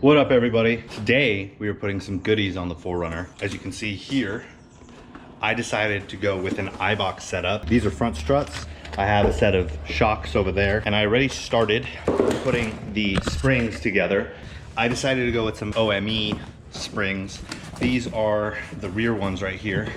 What up, everybody? Today we are putting some goodies on the 4Runner. As you can see here, I decided to go with an Eibach setup. These are front struts. I have a set of shocks over there, and I already started putting the springs together. I decided to go with some OME springs. These are the rear ones right here.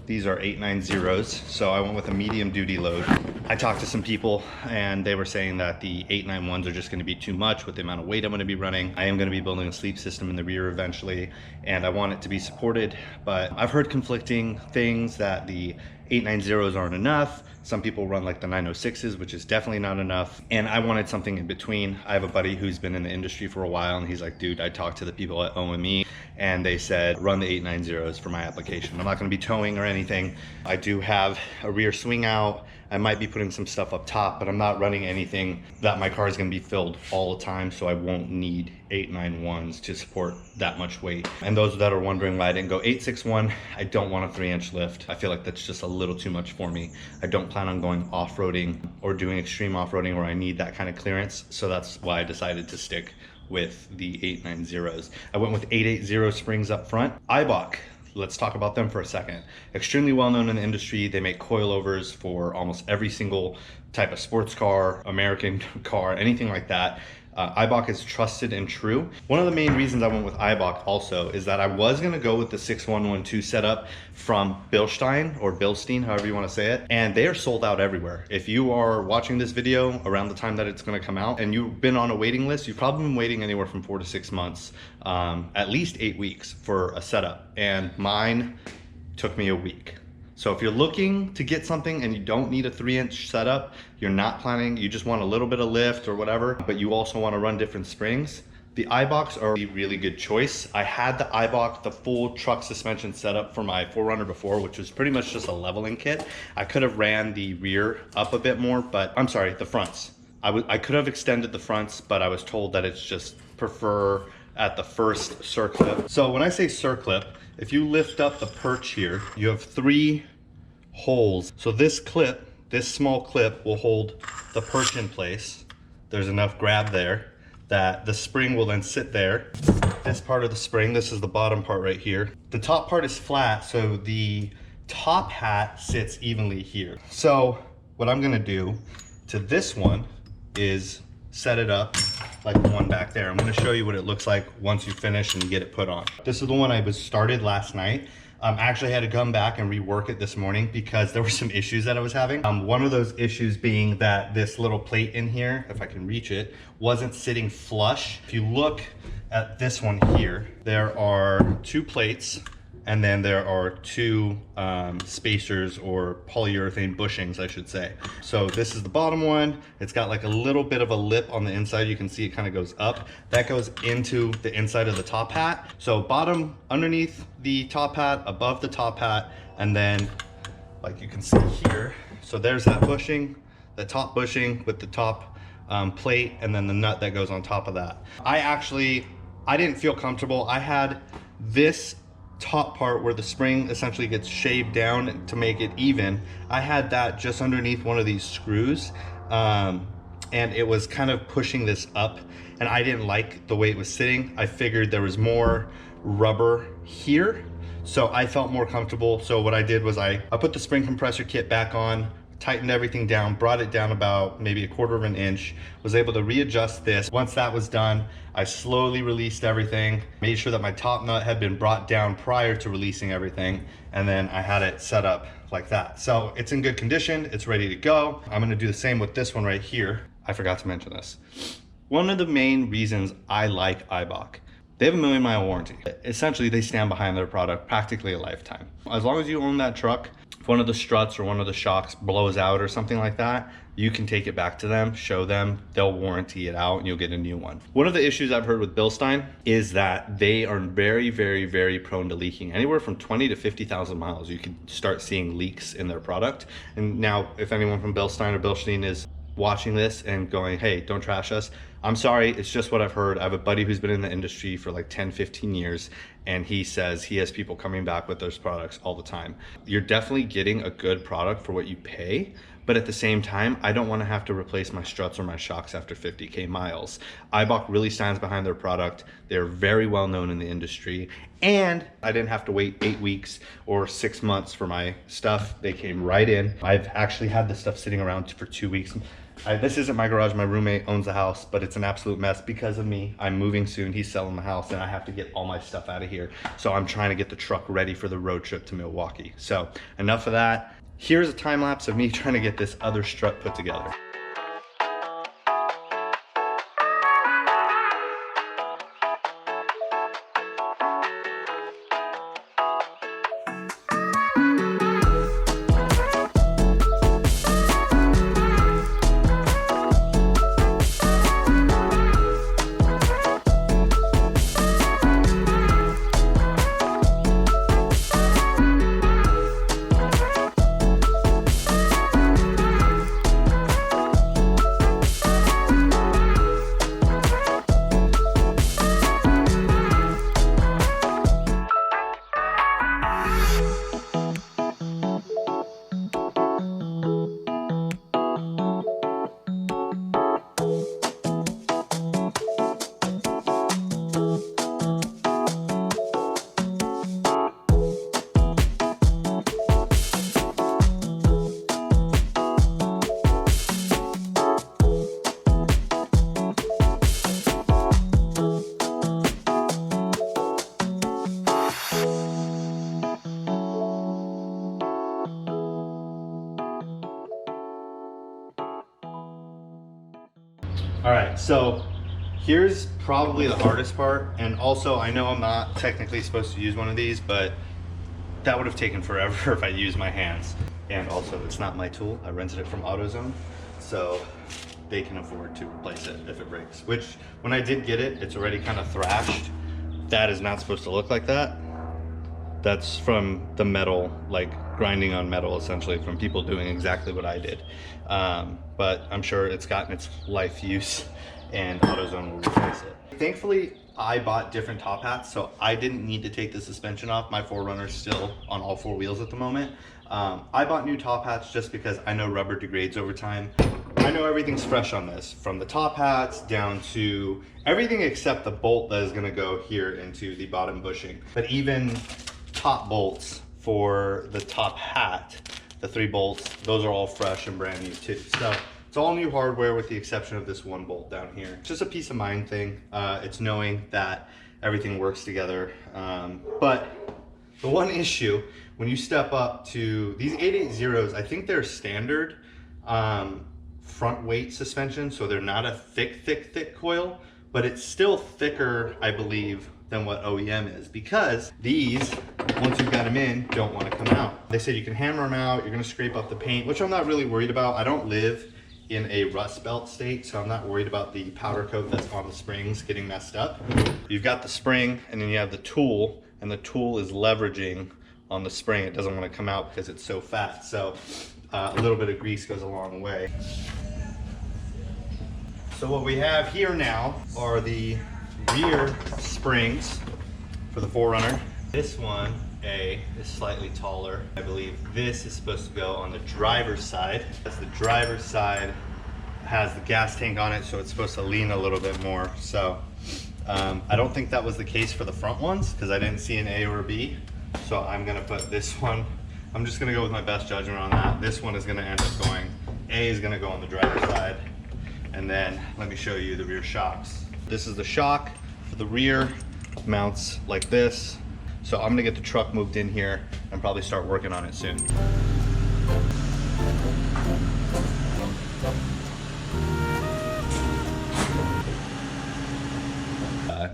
These are 890s, so I went with a medium duty load. I talked to some people and they were saying that the 891s are just gonna be too much with the amount of weight I'm gonna be running. I am gonna be building a sleep system in the rear eventually, and I want it to be supported, but I've heard conflicting things that the 890s aren't enough. Some people run like the 906s, which is definitely not enough. And I wanted something in between. I have a buddy who's been in the industry for a while, and he's like, dude, I talked to the people at OME and they said, run the 890s for my application. I'm not gonna be towing or anything. I do have a rear swing out. I might be putting some stuff up top, but I'm not running anything that my car is gonna be filled all the time, so I won't need 891s to support that much weight. And those that are wondering why I didn't go 861, I don't want a 3-inch lift. I feel like that's just a little too much for me. I don't plan on going off-roading or doing extreme off-roading where I need that kind of clearance, so that's why I decided to stick with the 890s. I went with 880 springs up front. Eibach, let's talk about them for a second. Extremely well known in the industry. They make coilovers for almost every single type of sports car, American car, anything like that. Eibach is trusted and true. One of the main reasons I went with Eibach also is that I was gonna go with the 6112 setup from Bilstein or Bilstein, however you wanna say it, and they are sold out everywhere. If you are watching this video around the time that it's gonna come out and you've been on a waiting list, you've probably been waiting anywhere from 4 to 6 months, at least 8 weeks for a setup, and mine took me a week. So if you're looking to get something and you don't need a 3-inch setup, you're not planning, you just want a little bit of lift or whatever, but you also want to run different springs, the Eibachs are a really good choice. I had the Eibach, the full truck suspension setup for my 4Runner before, which was pretty much just a leveling kit. I could have ran the rear up a bit more, but I'm sorry, the fronts. I could have extended the fronts, but I was told that it's just prefer at the first circlip. So when I say circlip, if you lift up the perch here, you have 3 holes. So this clip, this small clip will hold the perch in place. There's enough grab there that the spring will then sit there. This part of the spring, this is the bottom part right here. The top part is flat, so the top hat sits evenly here. So what I'm gonna do to this one is set it up like the one back there. I'm gonna show you what it looks like once you finish and you get it put on. This is the one I was started last night. I actually had to come back and rework it this morning because there were some issues that I was having. One of those issues being that this little plate in here, if I can reach it, wasn't sitting flush. If you look at this one here, there are 2 plates, and then there are 2 spacers or polyurethane bushings, I should say. So this is the bottom one. It's got like a little bit of a lip on the inside. You can see it kind of goes up. That goes into the inside of the top hat. So bottom underneath the top hat, above the top hat, and then like you can see here. So there's that bushing, the top bushing with the top plate, and then the nut that goes on top of that. I didn't feel comfortable. I had this top part where the spring essentially gets shaved down to make it even. I had that just underneath one of these screws, and it was kind of pushing this up, and I didn't like the way it was sitting. I figured there was more rubber here, so I felt more comfortable. So what I did was I put the spring compressor kit back on, tightened everything down, brought it down about maybe 1/4 of an inch, was able to readjust this. Once that was done, I slowly released everything, made sure that my top nut had been brought down prior to releasing everything, and then I had it set up like that. So it's in good condition, it's ready to go. I'm gonna do the same with this one right here. I forgot to mention this. One of the main reasons I like Eibach, they have a 1,000,000-mile warranty. Essentially, they stand behind their product practically a lifetime. As long as you own that truck, if one of the struts or one of the shocks blows out or something like that, you can take it back to them, show them, they'll warranty it out, and you'll get a new one. One of the issues I've heard with Bilstein is that they are very, very, very prone to leaking. Anywhere from 20 to 50,000 miles, you can start seeing leaks in their product. And now, if anyone from Bilstein or Bilstein is watching this and going, hey, don't trash us, I'm sorry, it's just what I've heard. I have a buddy who's been in the industry for like 10, 15 years, and he says he has people coming back with those products all the time. You're definitely getting a good product for what you pay, but at the same time, I don't want to have to replace my struts or my shocks after 50K miles. Eibach really stands behind their product. They're very well known in the industry, and I didn't have to wait 8 weeks or 6 months for my stuff. They came right in. I've actually had this stuff sitting around for 2 weeks. This isn't my garage. My roommate owns the house, but it's an absolute mess because of me. I'm moving soon. He's selling the house, and I have to get all my stuff out of here. So I'm trying to get the truck ready for the road trip to Milwaukee. So enough of that. Here's a time lapse of me trying to get this other strut put together. All right, so here's probably the hardest part, and also I know I'm not technically supposed to use one of these, but that would have taken forever if I used my hands. And also, it's not my tool. I rented it from AutoZone, so they can afford to replace it if it breaks. Which, when I did get it, it's already kind of thrashed. That is not supposed to look like that. That's from the metal, like grinding on metal, essentially, from people doing exactly what I did. But I'm sure it's gotten its life use, and AutoZone will replace it. Thankfully, I bought different top hats, so I didn't need to take the suspension off. My 4Runner's still on all 4 wheels at the moment. I bought new top hats just because I know rubber degrades over time. I know everything's fresh on this, from the top hats down to everything except the bolt that is gonna go here into the bottom bushing. But even top bolts for the top hat, the 3 bolts, those are all fresh and brand new too. So it's all new hardware with the exception of this 1 bolt down here. It's just a peace of mind thing. It's knowing that everything works together. But the one issue, when you step up to these 880s, I think they're standard front weight suspension, so they're not a thick coil, but it's still thicker, I believe, than what OEM is, because these, once you've got them in, don't want to come out. They said you can hammer them out, you're going to scrape up the paint, which I'm not really worried about. I don't live in a rust belt state, so I'm not worried about the powder coat that's on the springs getting messed up. You've got the spring, and then you have the tool, and the tool is leveraging on the spring. It doesn't want to come out because it's so fat, so a little bit of grease goes a long way. So what we have here now are the rear springs for the 4Runner. This one, A, is slightly taller. I believe this is supposed to go on the driver's side. As the driver's side has the gas tank on it, so it's supposed to lean a little bit more. So I don't think that was the case for the front ones because I didn't see an A or a B. So I'm gonna put this one, I'm just gonna go with my best judgment on that. This one is gonna end up going, A is gonna go on the driver's side. And then let me show you the rear shocks. This is the shock for the rear, mounts like this. So I'm gonna get the truck moved in here and probably start working on it soon.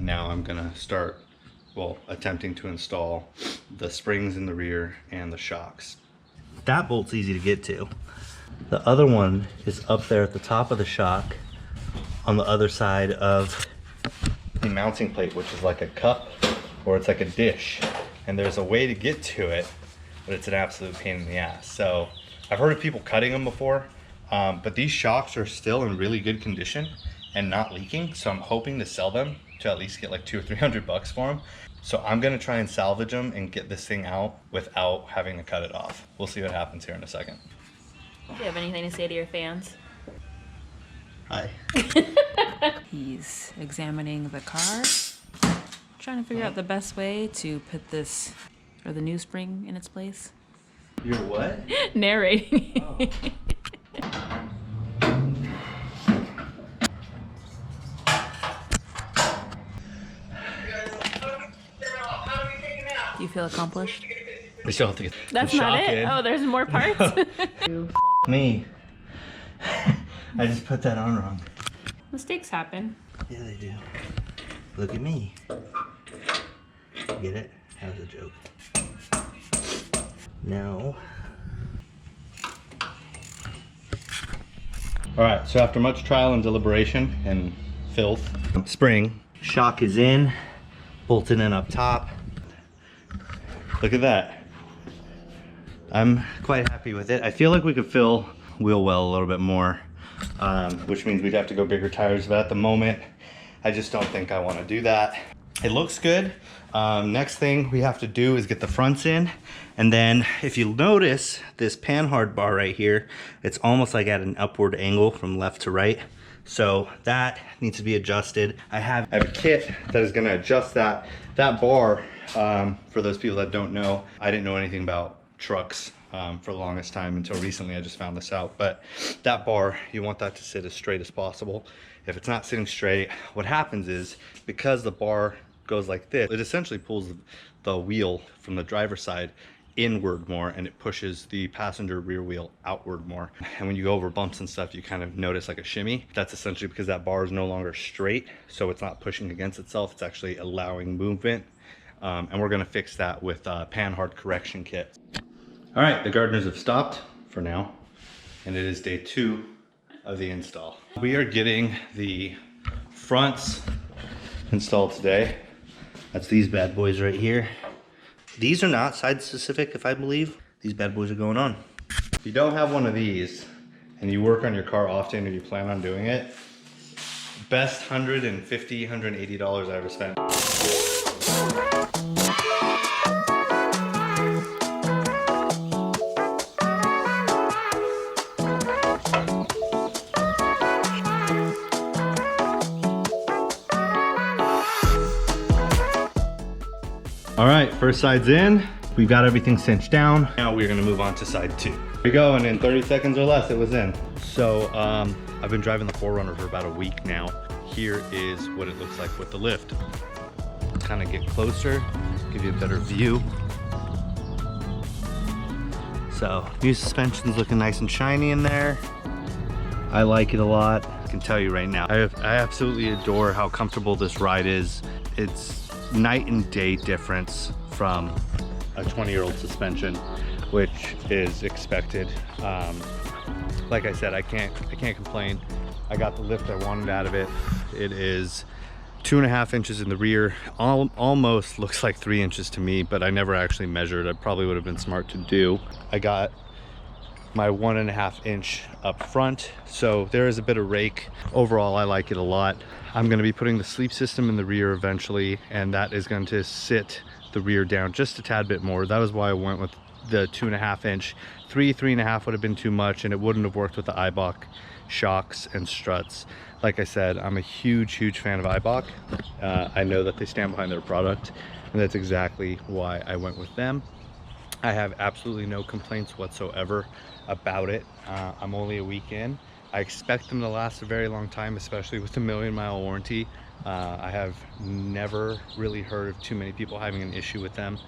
Now I'm gonna start, well, attempting to install the springs in the rear and the shocks. That bolt's easy to get to. The other one is up there at the top of the shock on the other side of the mounting plate, which is like a cup or it's like a dish. And there's a way to get to it, but it's an absolute pain in the ass. So I've heard of people cutting them before, but these shocks are still in really good condition. and not leaking. So I'm hoping to sell them to at least get like 200 or 300 bucks for them. So I'm gonna try and salvage them and get this thing out without having to cut it off. We'll see what happens here in a second. Do you have anything to say to your fans? Hi. He's examining the car, trying to figure out the best way to put this, or the new spring in its place. You're what? Narrating. Oh. Do you feel accomplished? We still have to get That's the not shock it? in. Oh, there's more parts? Me. I just put that on wrong. Mistakes happen. Yeah, they do. Look at me. Get it? That was a joke. No. All right, so after much trial and deliberation and filth, spring, shock is in, bolted in up top. Look at that. I'm quite happy with it. I feel like we could fill wheel well a little bit more, which means we'd have to go bigger tires, but at the moment, I just don't think I want to do that. It looks good. Next thing we have to do is get the fronts in, and then if you notice this panhard bar right here, it's almost like at an upward angle from left to right. So that needs to be adjusted. I have a kit that is going to adjust that bar. For those people that don't know, I didn't know anything about trucks for the longest time until recently. I just found this out. But that bar, you want that to sit as straight as possible. If it's not sitting straight, what happens is, because the bar goes like this, it essentially pulls the wheel from the driver's side inward more, and it pushes the passenger rear wheel outward more. And when you go over bumps and stuff, you kind of notice like a shimmy. That's essentially because that bar is no longer straight, so it's not pushing against itself, it's actually allowing movement. And we're gonna fix that with a panhard correction kit. All right, the gardeners have stopped for now, and it is day 2 of the install. We are getting the fronts installed today. That's these bad boys right here. These are not side specific, if I believe. These bad boys are going on. If you don't have one of these and you work on your car often or you plan on doing it, best $150, $180 I ever spent. All right, first side's in. We've got everything cinched down. Now we're gonna move on to side 2. Here we go, and in 30 seconds or less, it was in. So I've been driving the 4Runner for about a week now. Here is what it looks like with the lift. Kind of get closer, give you a better view. So new suspension's looking nice and shiny in there. I like it a lot. I can tell you right now, I absolutely adore how comfortable this ride is. It's night and day difference from a 20-year-old suspension, which is expected. Like I said, I can't complain. I got the lift I wanted out of it. It is 2.5 inches in the rear. Almost looks like 3 inches to me, but I never actually measured. I probably would have been smart to do. I got my 1.5 inch up front, so there is a bit of rake. Overall, I like it a lot. I'm going to be putting the sleep system in the rear eventually, and that is going to sit the rear down just a tad bit more. That was why I went with the 2.5 inch. 3.5 would have been too much, and it wouldn't have worked with the Eibach shocks and struts. Like I said, I'm a huge fan of Eibach. I know that they stand behind their product, and that's exactly why I went with them. I have absolutely no complaints whatsoever about it. I'm only a week in. I expect them to last a very long time, especially with the 1,000,000-mile warranty. I have never really heard of too many people having an issue with them.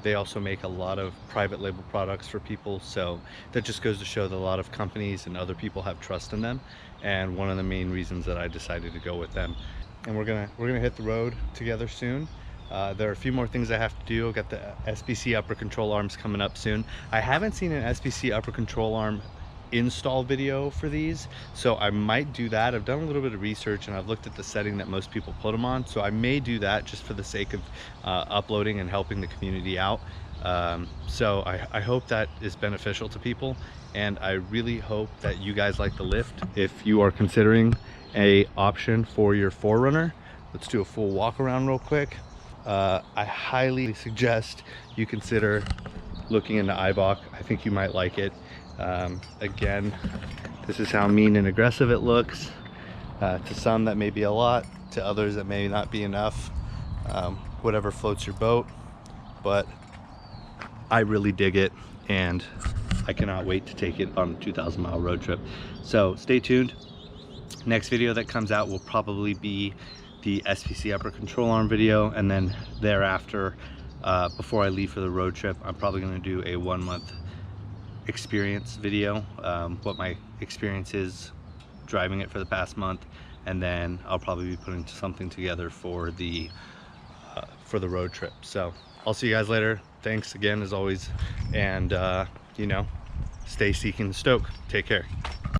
They also make a lot of private label products for people, so that just goes to show that a lot of companies and other people have trust in them, and one of the main reasons that I decided to go with them. And we're gonna hit the road together soon. There are a few more things I have to do. I've got the SBC upper control arms coming up soon. I haven't seen an SBC upper control arm install video for these, so I might do that. I've done a little bit of research and I've looked at the setting that most people put them on, so I may do that just for the sake of uploading and helping the community out. So I hope that is beneficial to people, and I really hope that you guys like the lift. If you are considering a option for your 4Runner. Let's do a full walk around real quick. I highly suggest you consider looking into Eibach. I think you might like it. Again, this is how mean and aggressive it looks. To some that may be a lot, to others that may not be enough. Whatever floats your boat, but I really dig it, and I cannot wait to take it on a 2,000 mile road trip. So stay tuned. Next video that comes out will probably be the SPC upper control arm video, and then thereafter, before I leave for the road trip, I'm probably going to do a 1 month experience video, what my experience is driving it for the past month, and then I'll probably be putting something together for the road trip. So I'll see you guys later. Thanks again as always, and you know, stay seeking the stoke. Take care.